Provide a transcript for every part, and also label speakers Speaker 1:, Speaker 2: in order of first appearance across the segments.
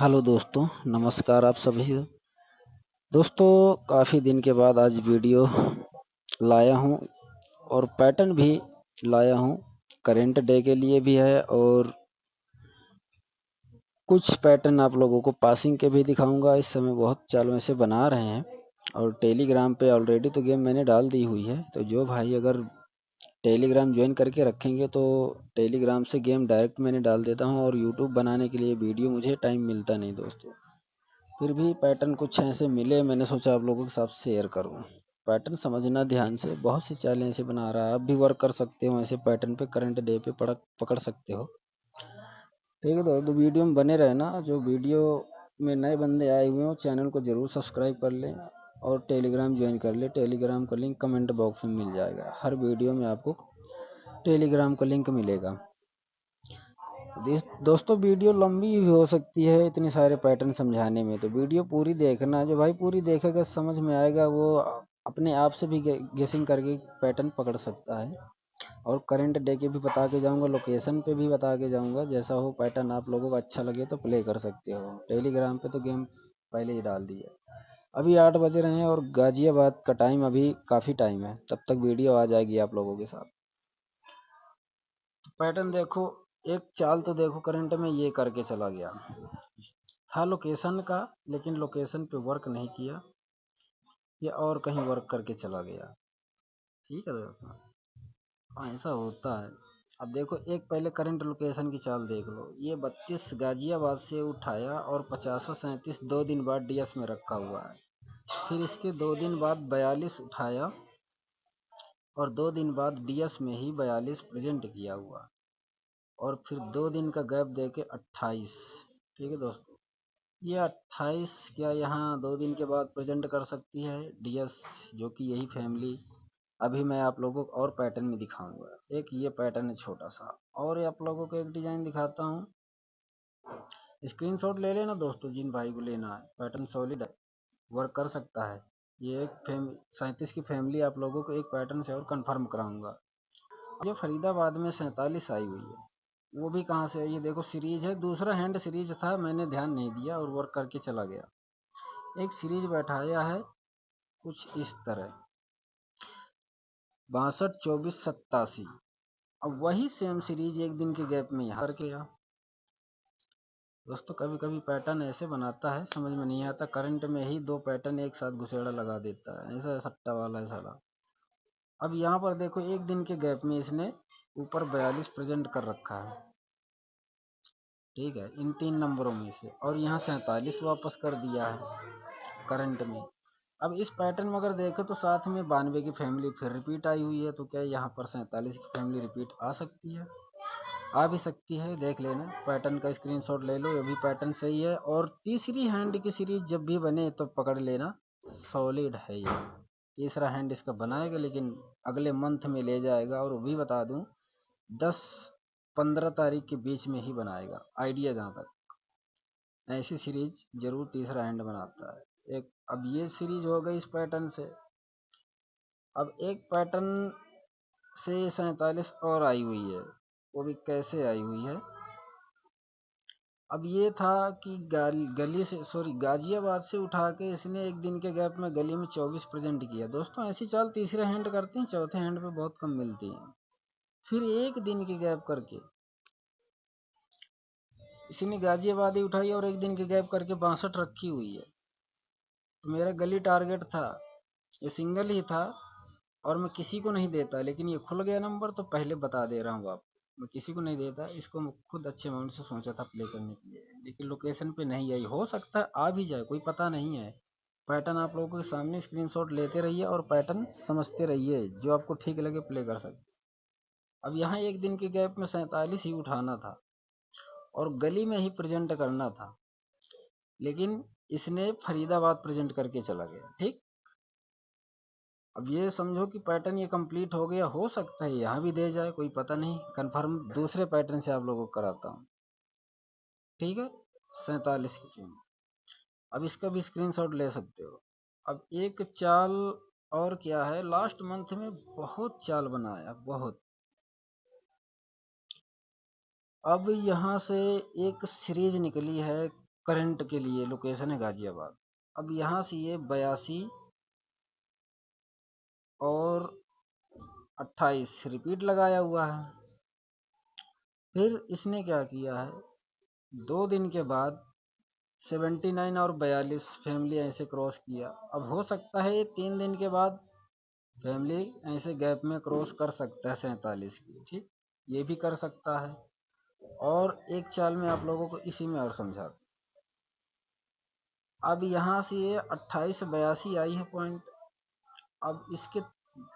Speaker 1: Hello दोस्तों, नमस्कार आप सभी। दोस्तों, काफ़ी दिन के बाद आज वीडियो लाया हूँ और पैटर्न भी लाया हूँ। करेंट डे के लिए भी है और कुछ पैटर्न आप लोगों को पासिंग के भी दिखाऊंगा। इस समय बहुत चाल में से बना रहे हैं और टेलीग्राम पे ऑलरेडी तो गेम मैंने डाल दी हुई है। तो जो भाई अगर टेलीग्राम ज्वाइन करके रखेंगे तो टेलीग्राम से गेम डायरेक्ट मैंने डाल देता हूँ और यूट्यूब बनाने के लिए वीडियो मुझे टाइम मिलता नहीं दोस्तों। फिर भी पैटर्न कुछ ऐसे मिले, मैंने सोचा आप लोगों के साथ शेयर करूं। पैटर्न समझना ध्यान से, बहुत सी चालें ऐसे बना रहा है। आप भी वर्क कर सकते हो ऐसे पैटर्न पे, करंट डे पे पकड़ सकते हो। ठीक है तो वीडियो में बने रहना। जो वीडियो में नए बंदे आए हुए हो चैनल को जरूर सब्सक्राइब कर लें और टेलीग्राम ज्वाइन कर ले। टेलीग्राम का लिंक कमेंट बॉक्स में मिल जाएगा। हर वीडियो में आपको टेलीग्राम का लिंक मिलेगा। दोस्तों, वीडियो लंबी भी हो सकती है इतने सारे पैटर्न समझाने में, तो वीडियो पूरी देखना। जो भाई पूरी देखेगा समझ में आएगा, वो अपने आप से भी गेसिंग करके पैटर्न पकड़ सकता है। और करंट डे के भी बता के जाऊंगा, लोकेशन पे भी बता के जाऊंगा। जैसा हो पैटर्न आप लोगों को अच्छा लगे तो प्ले कर सकते हो। टेलीग्राम पे तो गेम पहले ही डाल दी है। अभी 8 बज रहे हैं और गाजियाबाद का टाइम अभी काफ़ी टाइम है, तब तक वीडियो आ जाएगी आप लोगों के साथ। पैटर्न देखो, एक चाल तो देखो, करंट में ये करके चला गया था लोकेशन का, लेकिन लोकेशन पे वर्क नहीं किया, ये और कहीं वर्क करके चला गया। ठीक है दोस्तों, ऐसा होता है। अब देखो, एक पहले करंट लोकेशन की चाल देख लो। ये 32 गाजियाबाद से उठाया और 50-37 2 दिन बाद डीएस में रखा हुआ है। फिर इसके 2 दिन बाद 42 उठाया और 2 दिन बाद डीएस में ही 42 प्रेजेंट किया हुआ, और फिर 2 दिन का गैप दे के 28। ठीक है दोस्तों, ये 28 क्या यहाँ 2 दिन के बाद प्रेजेंट कर सकती है डीएस, जो कि यही फैमिली अभी मैं आप लोगों को और पैटर्न में दिखाऊंगा। एक ये पैटर्न है छोटा सा, और आप लोगों को एक डिजाइन दिखाता हूँ। स्क्रीनशॉट ले लेना दोस्तों, जिन भाई को लेना है। पैटर्न सॉलिड है, वर्क कर सकता है। ये एक 37 की फैमिली आप लोगों को एक पैटर्न से और कंफर्म कराऊंगा। जो फरीदाबाद में 47 आई हुई है, वो भी कहाँ से है ये देखो। सीरीज है, दूसरा हैंड सीरीज था, मैंने ध्यान नहीं दिया और वर्क करके चला गया। एक सीरीज बैठाया है कुछ इस तरह, 62-24-87। अब वही सेम सीरीज एक दिन के गैप में यहाँ करके आ। दोस्तों, कभी कभी पैटर्न ऐसे बनाता है समझ में नहीं आता, करंट में ही 2 पैटर्न एक साथ घुसेड़ा लगा देता है। ऐसा सट्टा वाला है साला। अब यहाँ पर देखो, एक दिन के गैप में इसने ऊपर 42 प्रेजेंट कर रखा है। ठीक है, इन 3 नंबरों में से, और यहाँ 47 वापस कर दिया है करंट में। अब इस पैटर्न में अगर देखें तो साथ में 92 की फैमिली फिर रिपीट आई हुई है, तो क्या यहाँ पर 47 की फैमिली रिपीट आ सकती है? आ भी सकती है, देख लेना। पैटर्न का स्क्रीनशॉट ले लो, ये भी पैटर्न सही है। और तीसरी हैंड की सीरीज जब भी बने तो पकड़ लेना, सॉलिड है ये। तीसरा हैंड इसका बनाएगा, लेकिन अगले मंथ में ले जाएगा, और वो भी बता दूं 10-15 तारीख के बीच में ही बनाएगा, आइडिया जहाँ तक। ऐसी सीरीज जरूर तीसरा हैंड बनाता है एक। अब ये सीरीज हो गई इस पैटर्न से। अब एक पैटर्न से 47 और आई हुई है, वो भी कैसे आई हुई है। अब ये था कि गली से, सॉरी, गाजियाबाद से उठा के इसने एक दिन के गैप में गली में 24 प्रेजेंट किया। दोस्तों, ऐसी चाल तीसरे हैंड करते हैं, चौथे हैंड पे बहुत कम मिलती है। फिर एक दिन की गैप करके इसी ने गाजियाबाद ही उठाई और एक दिन की गैप करके 62 रखी हुई है। तो मेरा गली टारगेट था, ये सिंगल ही था और मैं किसी को नहीं देता, लेकिन ये खुल गया नंबर तो पहले बता दे रहा हूँ आपको। मैं किसी को नहीं देता इसको, मैं खुद अच्छे अमाउंट से सोचा था प्ले करने के लिए, लेकिन लोकेशन पे नहीं आई। हो सकता है आ भी जाए, कोई पता नहीं है। पैटर्न आप लोगों के सामने, स्क्रीनशॉट लेते रहिए और पैटर्न समझते रहिए, जो आपको ठीक लगे प्ले कर सकते। अब यहाँ एक दिन के गैप में 47 ही उठाना था और गली में ही प्रेजेंट करना था, लेकिन इसने फरीदाबाद प्रेजेंट करके चला गया। ठीक, अब ये समझो कि पैटर्न ये कंप्लीट हो गया। हो सकता है यहाँ भी दे जाए, कोई पता नहीं। कंफर्म दूसरे पैटर्न से आप लोगों को कराता हूँ। ठीक है, 47 की कीमत। अब इसका भी स्क्रीनशॉट ले सकते हो। अब एक चाल और क्या है, लास्ट मंथ में बहुत चाल बनाया, बहुत। अब यहाँ से एक सीरीज निकली है करंट के लिए लोकेशन है गाजियाबाद। अब यहाँ से ये 82 और 28 रिपीट लगाया हुआ है। फिर इसने क्या किया है, 2 दिन के बाद 79 और 42 फैमिली ऐसे क्रॉस किया। अब हो सकता है 3 दिन के बाद फैमिली ऐसे गैप में क्रॉस कर सकता है 47 की, ठीक, ये भी कर सकता है। और एक चाल में आप लोगों को इसी में और समझा दूं। अब यहाँ से ये 2882 आई है पॉइंट। अब इसके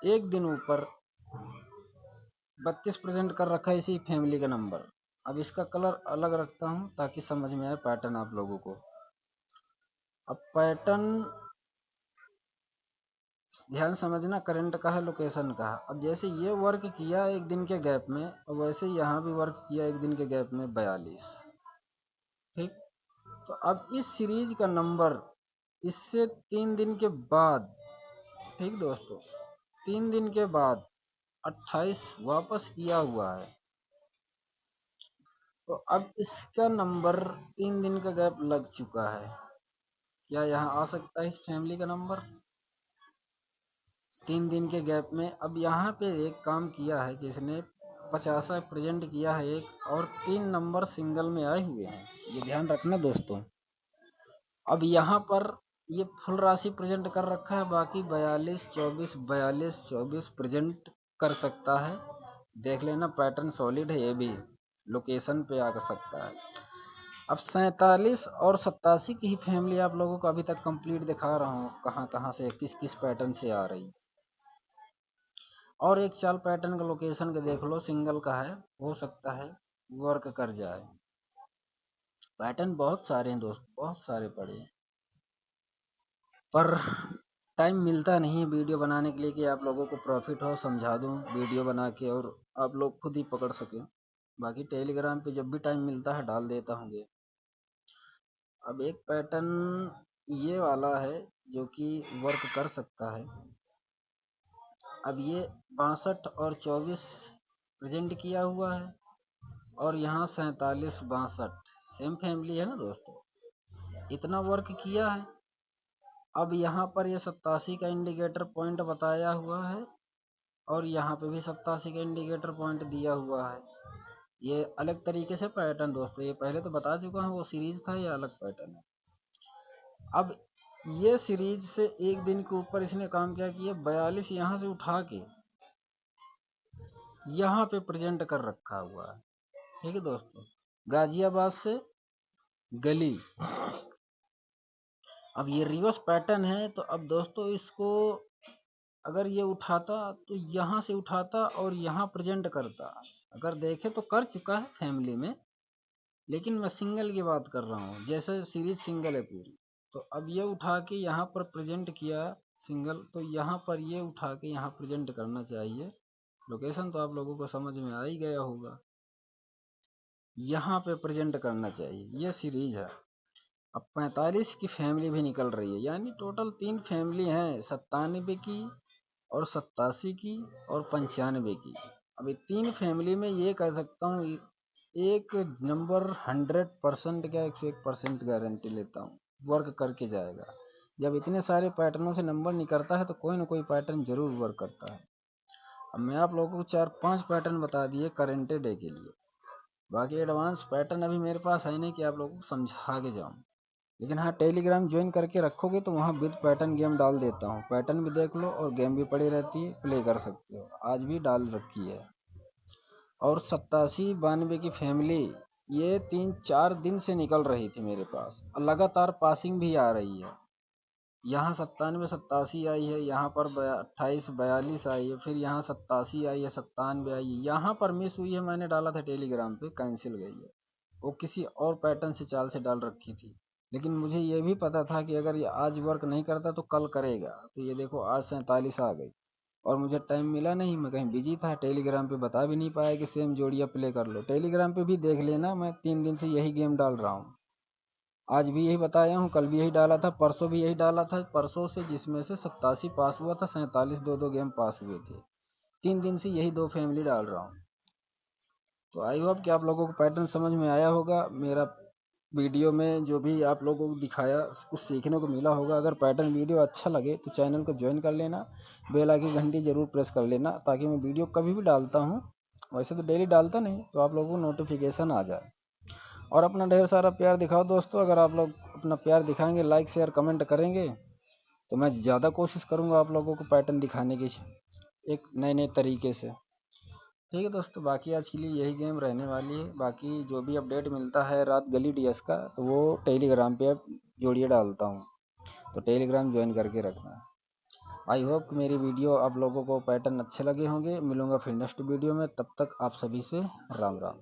Speaker 1: एक दिन ऊपर 32 प्रेजेंट कर रखा है इसी फैमिली का नंबर। अब इसका कलर अलग रखता हूँ ताकि समझ में आए पैटर्न आप लोगों को। अब पैटर्न ध्यान समझना, करंट का है, लोकेशन का है। अब जैसे ये वर्क किया एक दिन के गैप में, और वैसे यहाँ भी वर्क किया एक दिन के गैप में 42, ठीक। तो अब इस सीरीज का नंबर इससे 3 दिन के बाद, ठीक दोस्तों, 3 दिन के बाद 28 वापस किया हुआ है। तो अब इसका नंबर 3 दिन का गैप लग चुका है। क्या यहाँ आ सकता है इस फैमिली का नंबर 3 दिन के गैप में? अब यहाँ पे एक काम किया है कि इसने 50 प्रेजेंट किया है एक, और 3 नंबर सिंगल में आए हुए हैं, ये ध्यान रखना दोस्तों। अब यहाँ पर ये फुल राशि प्रेजेंट कर रखा है, बाकी 42 24 42 24 प्रेजेंट कर सकता है। देख लेना पैटर्न सॉलिड है, ये भी लोकेशन पे आ सकता है। अब 47 और 87 की ही फैमिली आप लोगों को अभी तक कंप्लीट दिखा रहा हूँ, कहाँ कहाँ से किस किस पैटर्न से आ रही। और एक चाल पैटर्न का लोकेशन का देख लो, सिंगल का है, हो सकता है वर्क कर जाए। पैटर्न बहुत सारे हैं दोस्त, बहुत सारे पड़े हैं, पर टाइम मिलता नहीं है वीडियो बनाने के लिए कि आप लोगों को प्रॉफिट हो, समझा दूं वीडियो बना के और आप लोग खुद ही पकड़ सकें। बाकी टेलीग्राम पे जब भी टाइम मिलता है डाल देता हूँ ये। अब एक पैटर्न ये वाला है जो कि वर्क कर सकता है। अब ये 62 और 24 प्रेजेंट किया हुआ है, और यहाँ 47 62 सेम फैमिली है ना दोस्तों, इतना वर्क किया है। अब यहाँ पर ये 87 का इंडिकेटर पॉइंट बताया हुआ है, और यहाँ पे भी 87 का इंडिकेटर पॉइंट दिया हुआ है। ये अलग तरीके से पैटर्न दोस्तों, ये पहले तो बता चुका हूँ, वो सीरीज था, ये अलग पैटर्न है। अब ये सीरीज से एक दिन के ऊपर इसने काम किया कि ये 42 यहाँ से उठा के यहाँ पे प्रेजेंट कर रखा हुआ है, ठीक है दोस्तों, गाजियाबाद से गली। अब ये रिवर्स पैटर्न है, तो अब दोस्तों इसको अगर ये उठाता तो यहाँ से उठाता और यहाँ प्रेजेंट करता। अगर देखे तो कर चुका है फैमिली में, लेकिन मैं सिंगल की बात कर रहा हूँ, जैसे सीरीज सिंगल है पूरी। तो अब ये उठा के यहाँ पर प्रेजेंट किया सिंगल, तो यहाँ पर ये उठा के यहाँ प्रेजेंट करना चाहिए। लोकेशन तो आप लोगों को समझ में आ ही गया होगा, यहाँ पे प्रेजेंट करना चाहिए, ये सीरीज है। अब 45 की फैमिली भी निकल रही है, यानी टोटल 3 फैमिली हैं, 97 की और 87 की और 95 की। अब ये 3 फैमिली में ये कह सकता हूँ एक नंबर 100% क्या 101% गारंटी लेता हूँ वर्क करके जाएगा। जब इतने सारे पैटर्नों से नंबर निकलता है तो कोई ना कोई पैटर्न जरूर वर्क करता है। अब मैं आप लोगों को 4-5 पैटर्न बता दिए करेंटे डे के लिए, बाकी एडवांस पैटर्न अभी मेरे पास है नहीं कि आप लोगों को समझा के जाऊँ। लेकिन हाँ, टेलीग्राम ज्वाइन करके रखोगे तो वहाँ विद पैटर्न गेम डाल देता हूँ, पैटर्न भी देख लो और गेम भी पड़ी रहती है, प्ले कर सकते हो, आज भी डाल रखी है। और 87-92 की फैमिली ये 3-4 दिन से निकल रही थी मेरे पास, और लगातार पासिंग भी आ रही है। यहाँ 97-87 आई है, यहाँ पर 28-42 आई है, फिर यहाँ 87 आई है, 97 आई है, यहाँ पर मिस हुई है, मैंने डाला था टेलीग्राम पे, कैंसिल गई है, वो किसी और पैटर्न से चाल से डाल रखी थी। लेकिन मुझे ये भी पता था कि अगर ये आज वर्क नहीं करता तो कल करेगा, तो ये देखो आज 47 आ गई, और मुझे टाइम मिला नहीं, मैं कहीं बिजी था, टेलीग्राम पे बता भी नहीं पाया कि सेम जोड़ियाँ प्ले कर लो। टेलीग्राम पे भी देख लेना, मैं 3 दिन से यही गेम डाल रहा हूँ, आज भी यही बताया हूँ, कल भी यही डाला था, परसों भी यही डाला था, परसों से जिसमें से 87 पास हुआ था, 47 दो गेम पास हुए थे। 3 दिन से यही 2 फैमिली डाल रहा हूँ। तो आई होप कि आप लोगों को पैटर्न समझ में आया होगा। मेरा वीडियो में जो भी आप लोगों को दिखाया कुछ सीखने को मिला होगा। अगर पैटर्न वीडियो अच्छा लगे तो चैनल को ज्वाइन कर लेना, बेल आइकन घंटी ज़रूर प्रेस कर लेना, ताकि मैं वीडियो कभी भी डालता हूँ, वैसे तो डेली डालता नहीं, तो आप लोगों को नोटिफिकेशन आ जाए। और अपना ढेर सारा प्यार दिखाओ दोस्तों। अगर आप लोग अपना प्यार दिखाएंगे, लाइक शेयर कमेंट करेंगे, तो मैं ज़्यादा कोशिश करूँगा आप लोगों को पैटर्न दिखाने की एक नए नए तरीके से। ठीक है दोस्तों, बाकी आज के लिए यही गेम रहने वाली है। बाकी जो भी अपडेट मिलता है रात गली डीएस का, तो वो टेलीग्राम पे जोड़िए डालता हूँ, तो टेलीग्राम ज्वाइन करके रखना। आई होप कि मेरी वीडियो आप लोगों को पैटर्न अच्छे लगे होंगे। मिलूंगा फिर नेक्स्ट वीडियो में, तब तक आप सभी से राम राम।